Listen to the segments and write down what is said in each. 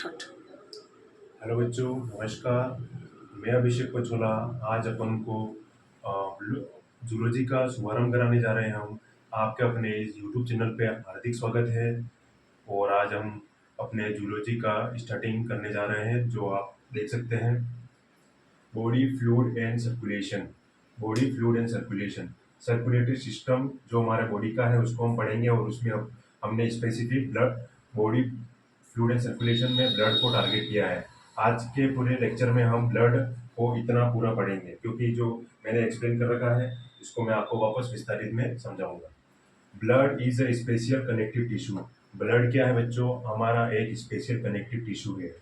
Shot. Hello बच्चों, नमस्कार। मैं अभिषेक पचोला। आज अपन को जूलॉजी का शुभारंभ कराने जा रहे हैं। हम आपके अपने इस यूट्यूब चैनल पे हार्दिक स्वागत है। और आज हम अपने जूलॉजी का स्टार्टिंग करने जा रहे हैं, जो आप देख सकते हैं। Body fluid and circulation. Body fluid and circulation, circulatory system जो हमारे बॉडी का है उसको हम पढ़ेंगे। और उसमें हमने specific blood body fluid and circulation में ब्लड को टारगेट किया है। आज के पूरे लेक्चर में हम ब्लड को इतना पूरा पढ़ेंगे, क्योंकि जो मैंने एक्सप्लेन कर रखा है इसको मैं आपको वापस विस्तारित में समझाऊंगा। Blood is a special connective tissue. Blood क्या है बच्चों? हमारा एक स्पेशल कनेक्टिव टिश्यू है।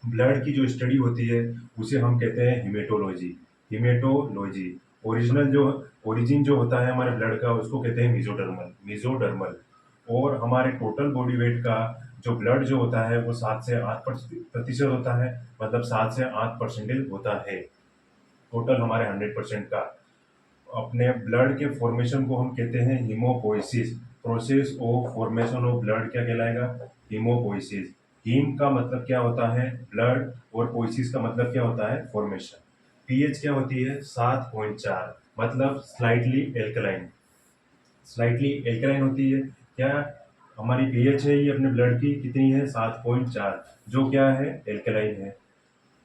ब्लड की जो स्टडी होती है उसे हम कहते हैं हिमेटोलॉजी। हिमेटोलॉजी ओरिजिन जो होता है हमारे ब्लड का उसको कहते हैं मिजोडर्मल मिजोडर्मल। और हमारे टोटल बॉडी वेट का जो ब्लड जो होता है वो 7 से 8% होता है, मतलब 7 से 8% होता है टोटल हमारे 100% का। अपने ब्लड के फॉर्मेशन को हम कहते हैं haemopoiesis. Process of formation of blood क्या कहलाएगा? हीमोपोइसिस। हीम का मतलब क्या होता है? ब्लड। और पोइसिस का मतलब क्या होता है? फॉर्मेशन। पीएच क्या होती है? 7.4, मतलब स्लाइटली एल्कलाइन। स्लाइटली एल्कलाइन होती है। क्या हमारी पीएच है ये अपने ब्लड की कितनी है? 7.4, जो क्या है? एल्कलाइन है।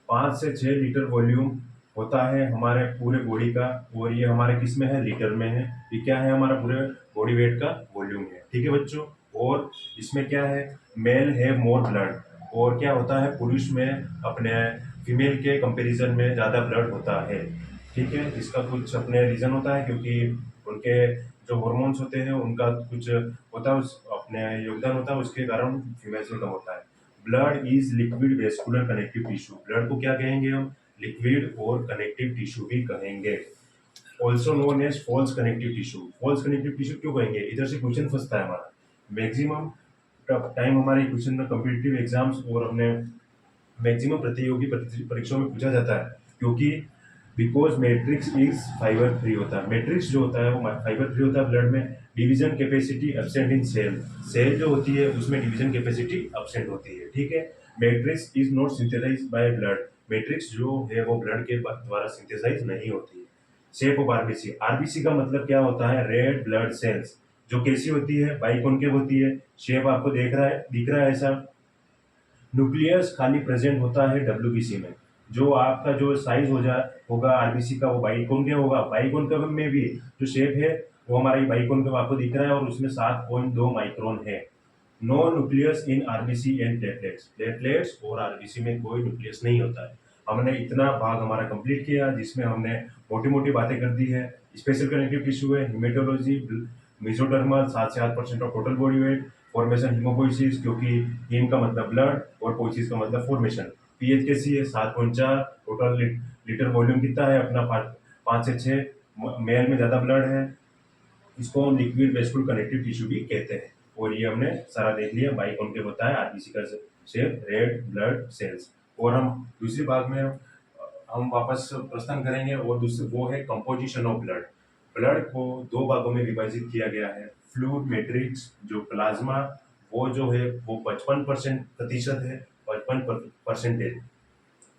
5 से 6 लीटर वॉल्यूम होता है हमारे पूरे बॉडी का। और ये हमारे किस में है? लीटर में है। ये क्या है? हमारा पूरे बॉडी वेट का वॉल्यूम है। ठीक है बच्चों। और इसमें क्या है? मेल है मोर ब्लड। और क्या होता है? पुरुष में अपने फीमेल के कंपैरिजन में ज़्यादा ब्लड होता है। ठीक है। इसका कुछ अपने रीज़न होता है, क्योंकि उनके जो हॉर्मोन्स होते हैं उनका कुछ होता है, उस अपने योगदान होता है, उसके कारण फीमेल्स में कम होता है। Blood is liquid vascular connective tissue. Blood को क्या कहेंगे हम? लिक्विड और कनेक्टिव टिश्यू भी कहेंगे। Also known as false connective tissue. False connective tissue क्यों कहेंगे? इधर से क्वेश्चन फंसता है हमारा। मैक्सिमम टाइम हमारे क्वेश्चन में कम्पिटिटिव एग्जाम्स और अपने मैक्सिमम प्रतियोगी परीक्षाओं में पूछा जाता है, क्योंकि because matrix is fibre free होता है। मैट्रिक्स जो होता है वो फाइबर फ्री होता है ब्लड में। Division capacity absent in cell. Cell जो होती है उसमें डिवीजन कैपेसिटी एब्सेंट होती है। ठीक है। Matrix is not synthesize by blood. Matrix जो है वो ब्लड के द्वारा सिंथेसाइज नहीं होती है। Shape of RBC. आरबीसी का मतलब क्या होता है? Red blood sales. जो कैसी होती है? बाइकॉन्केव होती है। शेप आपको दिख रहा है ऐसा। न्यूक्लियस खाली प्रेजेंट होता है डब्ल्यूबीसी में। जो आपका जो साइज होगा आरबीसी का वो बाइकॉन्केव होगा। बाइकॉन्केव में भी जो शेप है वो हमारा बाइकॉन्केव आपको दिख रहा है, और उसमें 7.2 माइक्रोन है। No nucleus in RBC and platelets. Platelets और आरबीसी में कोई न्यूक्लियस नहीं होता है। हमने इतना भाग हमारा कंप्लीट किया, जिसमें हमने मोटी मोटी बातें कर दी है। स्पेशल कनेक्टिव टिश्यू है हिमेटोलॉजी। मेसोडर्मल 7 से 8% of total body weight. Formation haemopoiesis, क्योंकि हीम का मतलब ब्लड और पोइसिस का मतलब फॉर्मेशन। पीएच कैसी है? 7.4। टोटल लीटर वॉल्यूम कितना है अपना? 5 से 6। मेल में ज़्यादा ब्लड है। इसको हम लिक्विड वेस्कुलर कनेक्टिव टिश्यू भी कहते हैं। और ये हमने सारा देख लिया। बाइकॉन्केव होता है आरबीसी का शेप, रेड ब्लड सेल्स। और हम दूसरे भाग में हम वापस प्रस्थान करेंगे, और दूसरे वो है कंपोजिशन ऑफ ब्लड। ब्लड को 2 भागों में विभाजित किया गया है। फ्लूइड मैट्रिक्स जो प्लाज्मा, वो जो है वो 55% है, 55%।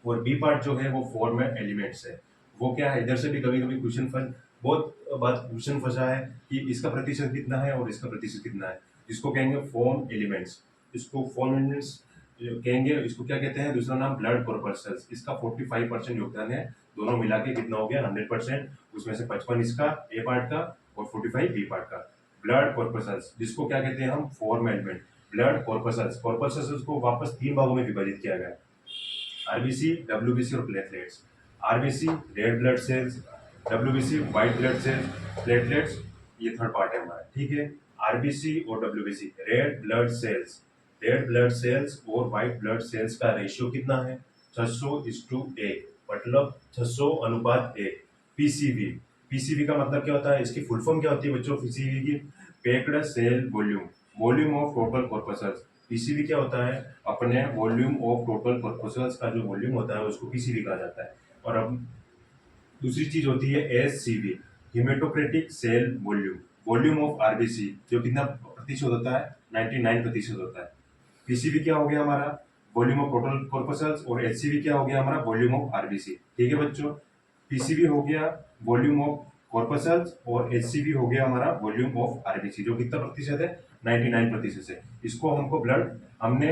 और बी पार्ट जो है वो फॉर्म एलिमेंट्स है। वो क्या है? इधर से भी कभी कभी क्वेश्चन फंस बहुत बात क्वेश्चन फंसा है कि इसका प्रतिशत कितना है और इसका प्रतिशत कितना है। इसको कहेंगे फॉर्म एलिमेंट्स। इसको फॉर्म एलिमेंट्स कहेंगे। इसको क्या कहते हैं? दूसरा नाम ब्लड कॉर्पस्कल्स। इसका 45% योगदान है। दोनों मिला के कितना हो गया? 100%। उसमें से 55 इसका ए पार्ट का और 45 बी पार्ट का। ब्लड कॉर्पस्कल्स, जिसको क्या कहते हैं हम? Form element. ब्लड कॉर्पस्कल्स। कॉर्पस्कल्स को वापस 3 भागों में विभाजित किया गया है। आरबीसी, डब्ल्यूबीसी और platelets. RBC red blood sales, WBC white blood cells, platelets ये थर्ड पार्ट है हमारा। ठीक है। आरबीसी और WBC, red blood sales. Red blood sales और व्हाइट ब्लड सेल्स का रेशियो कितना है? 600:1, मतलब 600:1। पीसीवी। पीसीवी का मतलब क्या होता है? इसकी फुल फॉर्म क्या होती है बच्चों पीसीवी की? Packed cell volume, volume of total corpuscles. PCV क्या होता है? अपने वॉल्यूम ऑफ टोटल कॉर्पस्कल्स का जो वॉल्यूम होता है उसको पीसीवी कहा जाता है। और अब दूसरी चीज होती है SCV, haematocritic cell volume. Volume of RBC जो कितना प्रतिशत होता है? 99% होता है। पीसीवी क्या हो गया हमारा? वॉल्यूम ऑफ टोटल कॉर्पसल्स, और एचसीवी क्या हो गया हमारा, वॉल्यूम ऑफ आरबीसी। ठीक है बच्चों, पीसीबी हो गया वॉल्यूम ऑफ कॉर्पसल्स, और एचसीवी हो गया हमारा वॉल्यूम ऑफ आरबीसी, जो कितना प्रतिशत है, 99% है। इसको हमको हमने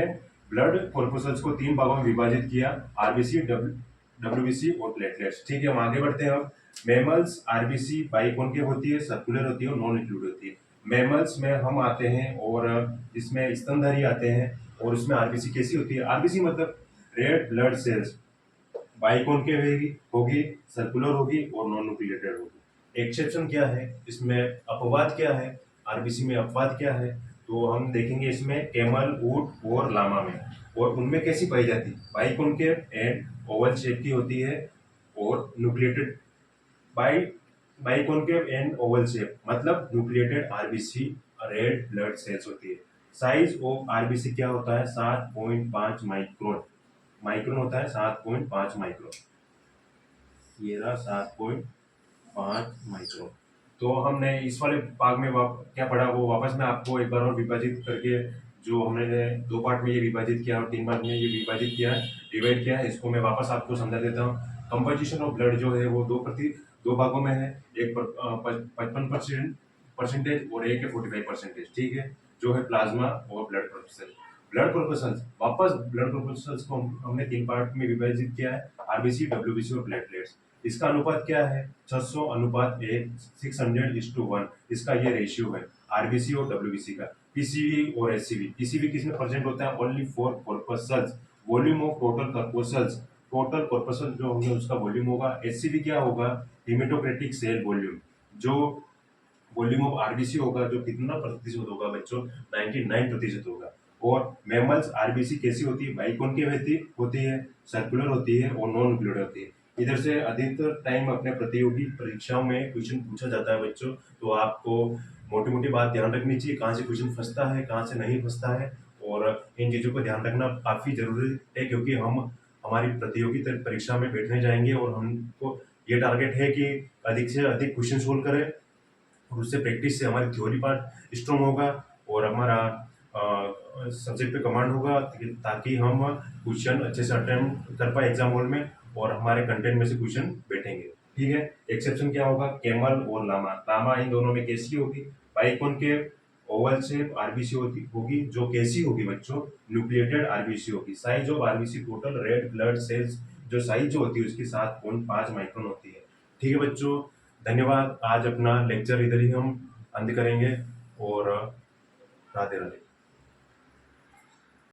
ब्लड कॉर्पसल्स को 3 भागों में विभाजित किया, आरबीसी, डब्ल्यूबीसी और प्लेटलेट्स। ठीक है, हम आगे बढ़ते हैं। अब मैमल्स आरबीसी बाइकॉन्केव होती है, सर्कुलर होती है और नॉन न्यूक्लियोइड होती है। मैमल्स में हम आते हैं और इसमें स्तनधारी आते हैं, और उसमें आरबीसी कैसी होती है, आरबीसी मतलब रेड ब्लड सेल्स, बाइकॉन्केव होगी, सर्कुलर होगी और नॉन न्यूक्लिएटेड होगी। एक्सेप्शन क्या है इसमें, अपवाद क्या है, आरबीसी में अपवाद क्या है, तो हम देखेंगे इसमें कैमल, ऊंट और लामा में। और उनमें कैसी पाई जाती है, बाइकॉन्केव एंड ओवल शेप की होती है, और nucleated bi biconcave and oval shape मतलब nucleated RBC red blood cells होती है। साइज ऑफ आरबीसी क्या होता है, 7.5 माइक्रोन, माइक्रोन होता है 7.5 माइक्रोन, ये रहा 7.5 माइक्रोन। तो हमने इस वाले भाग में क्या पढ़ा वो वापस मैं आपको एक बार और विभाजित करके, जो हमने 2 पार्ट में ये विभाजित किया और 3 पार्ट में ये विभाजित किया है, डिवाइड किया है, इसको मैं वापस आपको समझा देता हूँ। कंपोजिशन ऑफ ब्लड जो है वो 2 भागों में है, एक 55% और एक है 45%। ठीक है, जो है प्लाज्मा और ब्लड कॉर्पसल्स। ब्लड कॉर्पसल्स, वापस ब्लड कॉर्पसल्स को हमने 3 पार्ट में विभाजित किया है, आरबीसी, डब्ल्यूबीसी और प्लेटलेट्स। इसका अनुपात क्या है, 600 अनुपात 1, 600:1, इसका ये रेशियो है आरबीसी और डब्ल्यूबीसी का। पीसीवी और एचसीवी, पीसीवी किसमें प्रेजेंट होता है, only for corpuscles, volume of total corpuscles, total corpuscles जो होंगे उसका वॉल्यूम होगा। एचसीवी क्या होगा, हिमेटोक्रेटिक सेल वॉल्यूम, जो वॉल्यूम ऑफ आरबीसी होगा, जो कितना प्रतिशत होगा बच्चों, 99% होगा। और मैमल्स आरबीसी कैसी होती है, बाइकॉन्केव होती है, सर्कुलर होती है और नॉन न्यूक्लियोइड होती है। इधर से अधिकतर टाइम अपने प्रतियोगी परीक्षाओं में क्वेश्चन पूछा जाता है बच्चों, तो आपको मोटी मोटी बात ध्यान रखनी चाहिए, कहाँ से क्वेश्चन फंसता है, कहाँ से नहीं फंसता है, और इन चीज़ों को ध्यान रखना काफ़ी जरूरी है, क्योंकि हम हमारी प्रतियोगी परीक्षा में बैठने जाएंगे और हमको ये टारगेट है कि अधिक से अधिक क्वेश्चन सोल्व करें, और उससे प्रैक्टिस से हमारी थ्योरी पार्ट स्ट्रॉन्ग होगा और हमारा सब्जेक्ट पे कमांड होगा, ताकि हम क्वेश्चन अच्छे से अटेम्प्ट कर पाए एग्जाम हॉल में, और हमारे कंटेंट में से क्वेश्चन बैठेंगे। ठीक है, एक्सेप्शन क्या होगा, कैमल और लामा। लामा इन दोनों में कैसी होगी, बाइकॉन्केव ओवल शेप आरबीसी होगी, जो कैसी होगी बच्चों, न्यूक्लिएटेड आरबीसी होगी। Size of RBC total red blood sales, जो साइज जो होती है उसकी 7.5 माइक्रोन होती है। ठीक है बच्चों, धन्यवाद। आज अपना लेक्चर इधर ही हम अंत करेंगे, और राधे राधे।